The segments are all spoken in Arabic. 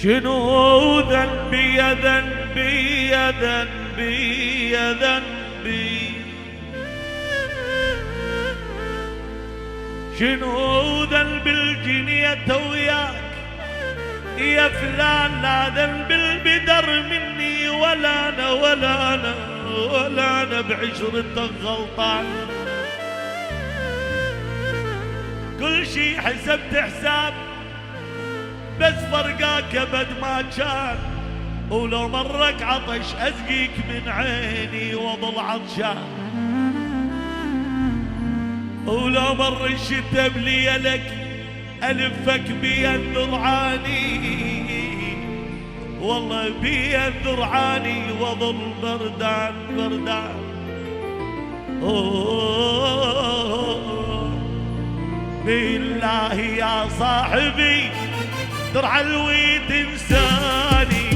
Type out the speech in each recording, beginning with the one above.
شنو ذنبي يا ذنبي يا ذنبي يا ذنبي، شنو ذنب الجنية وياك يا فلان، لا ذنب البدر مني ولا انا ولا انا ولا انا بعشرتك غلطان. كل شي حسبت حساب بس فرقاك ابد ما كان، ولو مرك عطش اسقيك من عيني واظل عطشان، ولو مر الشتا بليلك الفك بين ذرعاني، والله بين ذرعاني واظل بردان بردان. بالله يا صاحبي درع الويد انساني،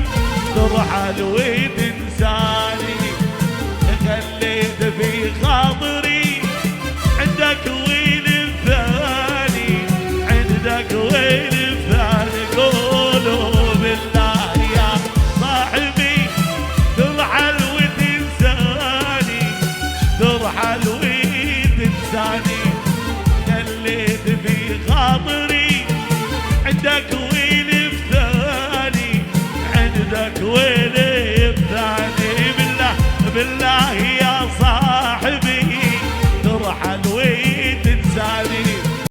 درع الويد انساني، خليت في خاطري عندك وين الثاني، عندك وين الثاني. قولوا بالله يا صاحبي درع الويد انساني، درع الويد انساني، خليت في خاطري عندك وين الثاني، عندك وين الثاني. بالله بالله